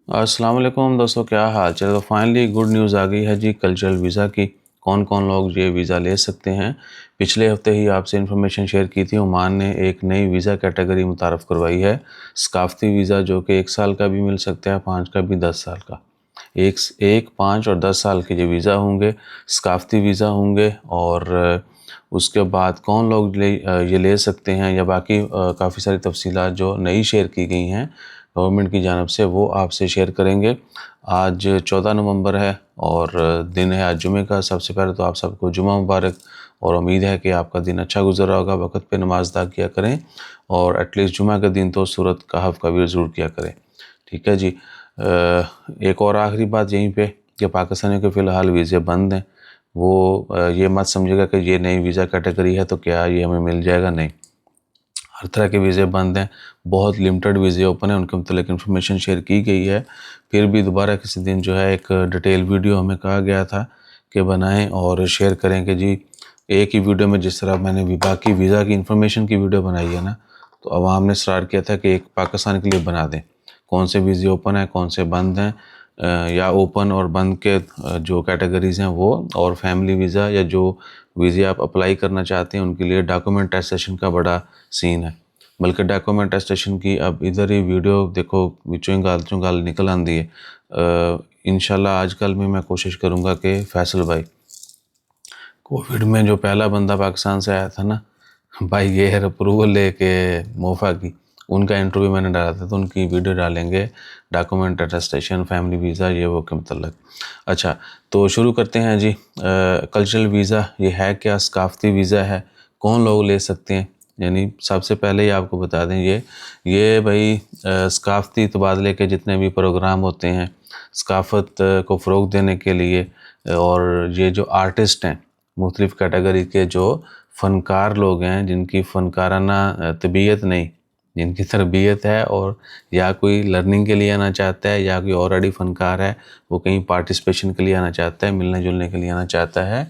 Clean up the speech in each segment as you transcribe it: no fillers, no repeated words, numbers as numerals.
السلام علیکم دوستوں، کیا حال چل؟ تو فائنلی گڈ نیوز آ گئی ہے جی کلچرل ویزا کی۔ کون کون لوگ یہ ویزا لے سکتے ہیں؟ پچھلے ہفتے ہی آپ سے انفارمیشن شیئر کی تھی۔ عمان نے ایک نئی ویزا کیٹیگری متعارف کروائی ہے، ثقافتی ویزا، جو کہ 1 سال کا بھی مل سکتا ہے، 5 کا بھی، 10 سال کا۔ 5 اور 10 سال کے جو ویزا ہوں گے ثقافتی ویزا ہوں گے۔ اور اس کے بعد کون لوگ یہ لے سکتے ہیں، یا باقی کافی ساری تفصیلات جو نئی شیئر کی گئی ہیں گورنمنٹ کی جانب سے، وہ آپ سے شیئر کریں گے۔ آج 14 نومبر ہے اور دن ہے آج جمعے کا۔ سب سے پہلے تو آپ سب کو جمعہ مبارک، اور امید ہے کہ آپ کا دن اچھا گزر رہا ہوگا۔ وقت پہ نماز ادا کیا کریں، اور ایٹ لیسٹ جمعہ کا دن تو سورۃ کہف کا ورد ضرور کیا کریں، ٹھیک ہے جی۔ ایک اور آخری بات یہیں پہ کہ پاکستانیوں کے فی الحال ویزے بند ہیں۔ وہ یہ مت سمجھے گا کہ یہ نئی ویزا کیٹیگری ہے تو کیا یہ ہمیں مل جائے گا، نہیں۔ ہر طرح کے ویزے بند ہیں، بہت لمٹڈ ویزے اوپن ہیں، ان کے متعلق انفارمیشن شیئر کی گئی ہے۔ پھر بھی دوبارہ کسی دن جو ہے ایک ڈیٹیل ویڈیو ہمیں کہا گیا تھا کہ بنائیں اور شیئر کریں کہ جی ایک ہی ویڈیو میں جس طرح میں نے باقی ویزا کی انفارمیشن کی ویڈیو بنائی ہے نا، تو عوام نے اصرار کیا تھا کہ ایک پاکستان کے لیے بنا دیں، کون سے ویزے اوپن ہیں، کون سے بند ہیں، یا اوپن اور بند کے جو کیٹیگریز ہیں وہ، اور فیملی ویزا یا جو ویزے آپ اپلائی کرنا چاہتے ہیں ان کے لیے ڈاکومنٹ ٹیسٹیشن کا بڑا سین ہے۔ بلکہ ڈاکومنٹ ٹیسٹیشن کی اب ادھر ہی ویڈیو دیکھو وچوں گال نکل آندی ہے۔ انشاءاللہ آج کل میں کوشش کروں گا کہ فیصل بھائی، کووڈ میں جو پہلا بندہ پاکستان سے آیا تھا نا بھائی، یہ اپروول لے کے موفا کی، ان کا انٹرویو میں نے ڈالا تھا، تو ان کی ویڈیو ڈالیں گے، ڈاکومنٹ اٹیسٹیشن، فیملی ویزا، یہ وہ کے متعلق۔ اچھا، تو شروع کرتے ہیں جی۔ کلچرل ویزا یہ ہے کیا؟ ثقافتی ویزا ہے، کون لوگ لے سکتے ہیں؟ یعنی سب سے پہلے ہی آپ کو بتا دیں یہ بھائی ثقافتی تبادلے کے جتنے بھی پروگرام ہوتے ہیں ثقافت کو فروغ دینے کے لیے، اور یہ جو آرٹسٹ ہیں مختلف کیٹیگری کے، جو فنکار لوگ ہیں جن کی فنکارانہ طبیعت نہیں، جن کی تربیت ہے، اور یا کوئی لرننگ کے لیے آنا چاہتا ہے، یا کوئی آلریڈی فنکار ہے وہ کہیں پارٹیسپیشن کے لیے آنا چاہتا ہے، ملنے جلنے کے لیے آنا چاہتا ہے،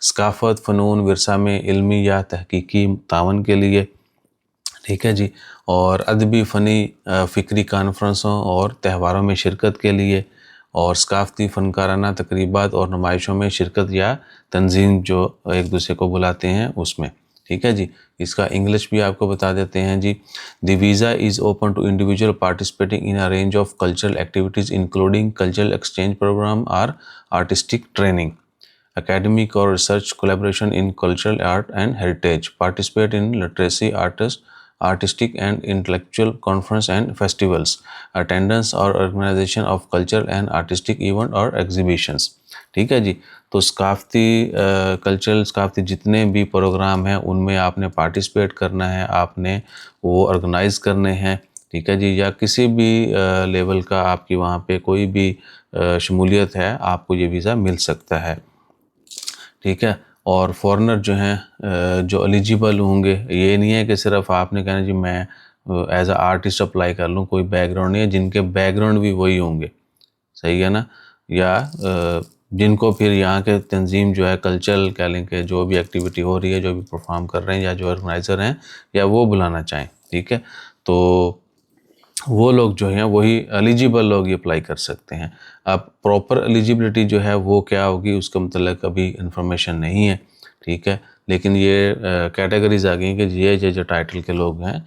ثقافت، فنون، ورثہ میں علمی یا تحقیقی تعاون کے لیے، ٹھیک ہے جی، اور ادبی، فنی، فکری کانفرنسوں اور تہواروں میں شرکت کے لیے، اور ثقافتی فنکارانہ تقریبات اور نمائشوں میں شرکت یا تنظیم جو ایک دوسرے کو بلاتے ہیں اس میں، ٹھیک ہے جی۔ اس کا انگلش بھی آپ کو بتا دیتے ہیں جی۔ The visa is open to individual participating in a range of cultural activities including cultural exchange programme اور artistic training, academic or research collaboration in cultural art and heritage, participate in literacy, artistic and intellectual conference and festivals, attendance or organization of cultural and artistic event or exhibitions، ٹھیک ہے جی۔ تو ثقافتی جتنے بھی programme ہیں ان میں آپ نے پارٹیسپیٹ کرنا ہے، آپ نے وہ آرگنائز کرنے ہیں، ٹھیک ہے جی، یا کسی بھی لیول کا آپ کی وہاں پہ کوئی بھی شمولیت ہے، آپ کو یہ ویزا مل سکتا ہے، ٹھیک ہے۔ اور فورنر جو ہیں جو ایلیجیبل ہوں گے، یہ نہیں ہے کہ صرف آپ نے کہنا جی میں ایز اے آرٹسٹ اپلائی کر لوں، کوئی بیک گراؤنڈ نہیں ہے، جن کے بیک گراؤنڈ بھی وہی ہوں گے، صحیح ہے نا، یا جن کو پھر یہاں کے تنظیم جو ہے کلچرل کہہ لیں کہ جو بھی ایکٹیویٹی ہو رہی ہے، جو بھی پرفارم کر رہے ہیں، یا جو آرگنائزر ہیں، یا وہ بلانا چاہیں، ٹھیک ہے، تو وہ لوگ جو ہیں وہی ایلیجیبل لوگ یہ اپلائی کر سکتے ہیں۔ اب پراپر ایلیجیبلٹی جو ہے وہ کیا ہوگی اس کے متعلق ابھی انفارمیشن نہیں ہے، ٹھیک ہے، لیکن یہ کیٹیگریز آ گئی کہ یہ جو ٹائٹل کے لوگ ہیں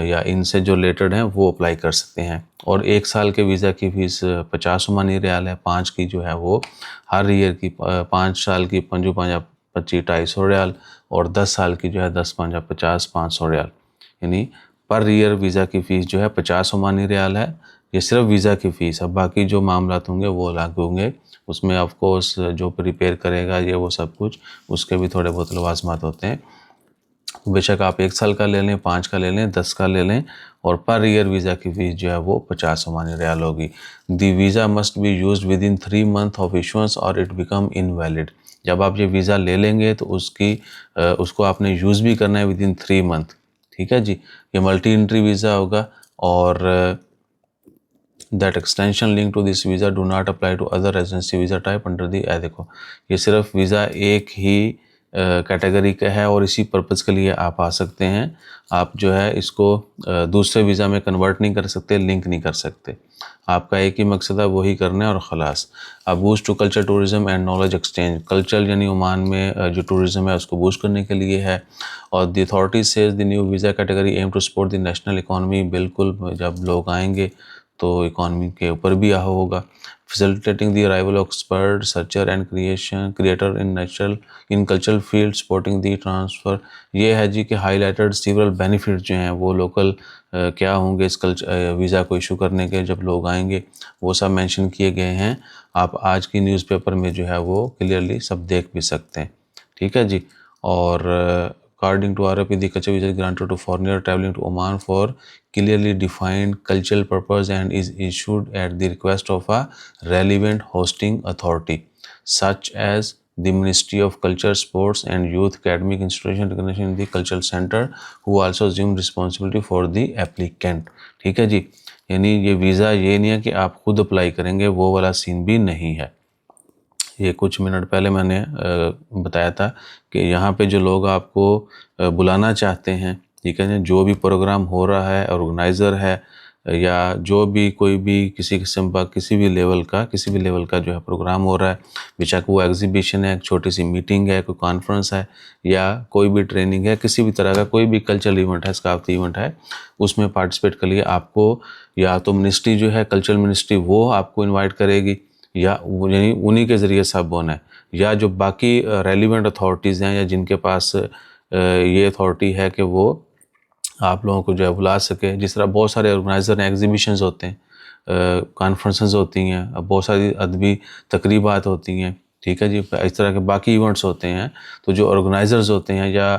یا ان سے جو ریلیٹڈ ہیں وہ اپلائی کر سکتے ہیں۔ اور 1 سال کے ویزا کی فیس 50 عمانی ریال ہے، 5 کی جو ہے وہ ہر ایئر کی، 5 سال کی 5 5 25 250 ریال، اور 10 سال کی جو ہے 10 5 50 500 ریال، یعنی پر ایئر ویزا کی فیس جو ہے 50 عمانی ریال ہے۔ یہ صرف ویزا کی فیس ہے، باقی جو معاملات ہوں گے وہ الگ ہوں گے، اس میں آف کورس جو پریپیئر کرے گا یہ وہ سب کچھ، اس کے بھی تھوڑے بہت لوازمات ہوتے ہیں۔ بے شک آپ 1 سال کا لے لیں، 5 کا لے لیں، 10 کا لے لیں، اور پر ایئر ویزا کی فیس جو ہے وہ 50 عمانی ریال ہوگی۔ The visa must be used within 3 months of issuance اور اٹ بیکم انویلڈ۔ جب آپ یہ ویزا لے لیں گے تو اس کو آپ نے یوز بھی کرنا ہے ود ان 3 months، ٹھیک ہے جی۔ یہ ملٹی انٹری ویزا ہوگا، اور that extension linked to this visa do not apply to other residency visa type under the دیکھو یہ صرف ویزا ایک ہی کیٹیگری کا ہے اور اسی پرپز کے لیے آپ آ سکتے ہیں. آپ جو ہے اس کو دوسرے ویزا میں کنورٹ نہیں کر سکتے, لنک نہیں کر سکتے. آپ کا ایک ہی مقصد ہے, وہی کرنا ہے اور خلاص. اب boost to culture tourism and knowledge exchange, culture یعنی عمان میں جو ٹورزم ہے اس کو بوسٹ کرنے کے لیے ہے. اور the authority sees the new visa category aim to support the national economy. بالکل, جب لوگ آئیں گے تو اکانومی کے اوپر بھی ہوگا. facilitating the arrival of expert researcher and creator in cultural field, supporting the transfer. یہ ہے جی کہ ہائی لائٹڈ سیورل بینیفٹ جو ہیں وہ لوکل کیا ہوں گے اس ویزا کو ایشو کرنے کے جب لوگ آئیں گے, وہ سب مینشن کیے گئے ہیں. آپ آج کی نیوز پیپر میں جو ہے وہ کلیئرلی سب دیکھ بھی سکتے ہیں. ٹھیک ہے جی. اور according to RFP, the culture visa is granted to foreigner traveling to Oman for clearly defined cultural purpose and is issued at the request of a relevant hosting authority, such as the Ministry of Culture, Sports and Youth, academic institution, recognition in the cultural center, who also assume responsibility for the applicant. ٹھیک ہے جی. یعنی یہ visa یہ نہیں ہے کہ آپ خود اپلائی کریں گے, وہ والا سین بھی نہیں ہے. یہ کچھ منٹ پہلے میں نے بتایا تھا کہ یہاں پہ جو لوگ آپ کو بلانا چاہتے ہیں, ٹھیک ہے, جو بھی پروگرام ہو رہا ہے, آرگنائزر ہے یا جو بھی کوئی بھی کسی قسم کا کسی بھی لیول کا جو ہے پروگرام ہو رہا ہے, بیشک وہ ایگزیبیشن ہے, ایک چھوٹی سی میٹنگ ہے, کوئی کانفرنس ہے یا کوئی بھی ٹریننگ ہے, کسی بھی طرح کا کوئی بھی کلچرل ایونٹ ہے, ثقافتی ایونٹ ہے, اس میں پارٹیسپیٹ کے لیے آپ کو یا تو منسٹری جو ہے کلچرل منسٹری وہ آپ کو انوائٹ کرے گی, یا یعنی انہی کے ذریعے سب ہونا ہے, یا جو باقی ریلیونٹ اتھارٹیز ہیں یا جن کے پاس یہ اتھارٹی ہے کہ وہ آپ لوگوں کو جو ہے بلا سکے. جس طرح بہت سارے آرگنائزر ہیں, ایگزیبیشنز ہوتے ہیں, کانفرنسز ہوتی ہیں, بہت ساری ادبی تقریبات ہوتی ہیں. ٹھیک ہے جی. اس طرح کے باقی ایونٹس ہوتے ہیں, تو جو آرگنائزرز ہوتے ہیں یا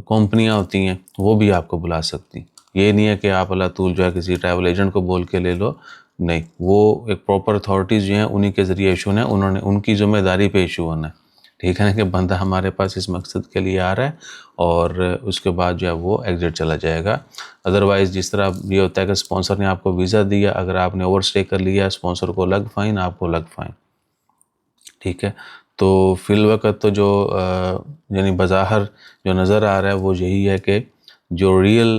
کمپنیاں ہوتی ہیں وہ بھی آپ کو بلا سکتی. یہ نہیں ہے کہ آپ اللہ طول جو ہے کسی ٹریول ایجنٹ کو بول کے لے لو, نہیں, وہ ایک پراپر اتھارٹیز جو ہیں انہی کے ذریعے ایشو ہونا ہے, انہوں نے ان کی ذمہ داری پہ ایشو ہونا ہے. ٹھیک ہے نا, کہ بندہ ہمارے پاس اس مقصد کے لیے آ رہا ہے اور اس کے بعد جو ہے وہ ایگزٹ چلا جائے گا. ادروائز جس طرح یہ ہوتا ہے کہ اسپانسر نے آپ کو ویزا دیا, اگر آپ نے اوور اسٹے کر لیا, اسپانسر کو الگ فائن, آپ کو الگ فائن. ٹھیک ہے. تو فی الوقت تو جو یعنی بظاہر جو نظر آ رہا ہے وہ یہی ہے کہ جو ریئل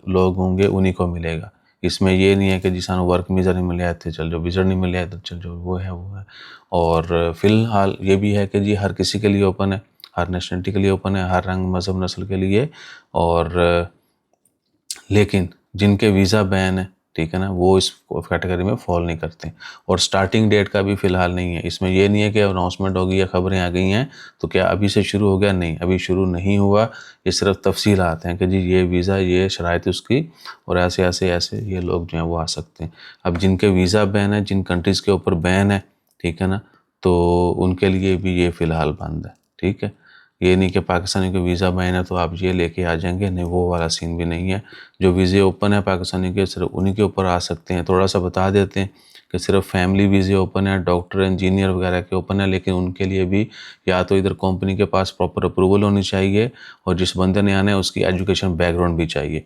لوگ ہوں گے انہی کو ملے گا. اس میں یہ نہیں ہے کہ جی سانو ورک ویزا نہیں ملیا اتنے چل جو, ویزا نہیں ملیا ادھر چل جو, وہ ہے. اور فی الحال یہ بھی ہے کہ جی ہر کسی کے لیے اوپن ہے, ہر نیشنلٹی کے لیے اوپن ہے, ہر رنگ مذہب نسل کے لیے. اور لیکن جن کے ویزا بین ہے, ٹھیک ہے نا, وہ اس کیٹیگری میں فال نہیں کرتے. اور سٹارٹنگ ڈیٹ کا بھی فی الحال نہیں ہے. اس میں یہ نہیں ہے کہ اناؤنسمنٹ ہوگی یا خبریں آ گئی ہیں تو کیا ابھی سے شروع ہو گیا, نہیں, ابھی شروع نہیں ہوا. یہ صرف تفصیلات ہیں کہ جی یہ ویزا, یہ شرائط اس کی, اور ایسے یہ لوگ جو ہیں وہ آ سکتے ہیں. اب جن کے ویزا بین ہے, جن کنٹریز کے اوپر بین ہے, ٹھیک ہے نا, تو ان کے لیے بھی یہ فی الحال بند ہے. ٹھیک ہے. یہ نہیں کہ پاکستانی کو ویزا بین ہے تو آپ یہ لے کے آ جائیں گے, نہیں, وہ والا سین بھی نہیں ہے. جو ویزے اوپن ہے پاکستانی کے, صرف انہی کے اوپر آ سکتے ہیں. تھوڑا سا بتا دیتے ہیں کہ صرف فیملی ویزے اوپن ہے, ڈاکٹر, انجینئر وغیرہ کے اوپن ہے, لیکن ان کے لیے بھی یا تو ادھر کمپنی کے پاس پراپر اپروول ہونی چاہیے, اور جس بندے نے آنا ہے اس کی ایجوکیشن بیک گراؤنڈ بھی چاہیے.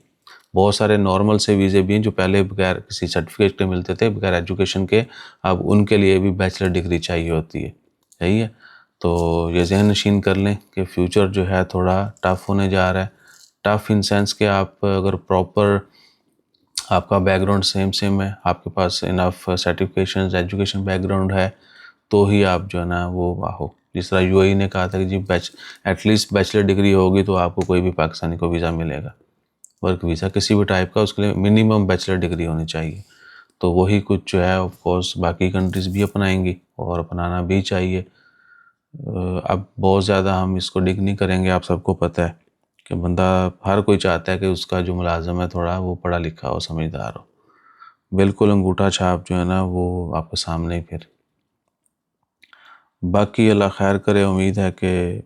بہت سارے نارمل سے ویزے بھی ہیں جو پہلے بغیر کسی سرٹیفکیٹ کے ملتے تھے, بغیر ایجوکیشن کے, اب ان کے لیے بھی بیچلر ڈگری چاہیے ہوتی ہے. صحیح ہے. تو یہ ذہن نشین کر لیں کہ فیوچر جو ہے تھوڑا ٹف ہونے جا رہا ہے. ٹف ان سینس کہ آپ اگر پراپر آپ کا بیک گراؤنڈ سیم ہے, آپ کے پاس انف سرٹیفکیشنز, ایجوکیشن بیک گراؤنڈ ہے, تو ہی آپ جو ہے نا وہ ہو. جس طرح UAE نے کہا تھا کہ جی ایٹ لیسٹ بیچلر ڈگری ہوگی تو آپ کو کوئی بھی پاکستانی کو ویزا ملے گا, ورک ویزا کسی بھی ٹائپ کا, اس کے لیے منیمم بیچلر ڈگری ہونی چاہیے. تو وہی کچھ جو ہے آف کورس باقی کنٹریز بھی اپنائیں گی اور اپنانا بھی چاہیے. اب بہت زیادہ ہم اس کو ڈگ نہیں کریں گے. آپ سب کو پتہ ہے کہ بندہ ہر کوئی چاہتا ہے کہ اس کا جو ملازم ہے تھوڑا وہ پڑھا لکھا ہو, سمجھدار ہو. بالکل انگوٹھا چھاپ جو ہے نا وہ آپ کے سامنے ہی. پھر باقی اللہ خیر کرے, امید ہے کہ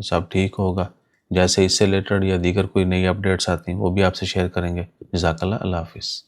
سب ٹھیک ہوگا. جیسے اس سے ریلیٹڈ یا دیگر کوئی نئی اپڈیٹس آتی ہیں وہ بھی آپ سے شیئر کریں گے. جزاک اللہ. اللہ حافظ.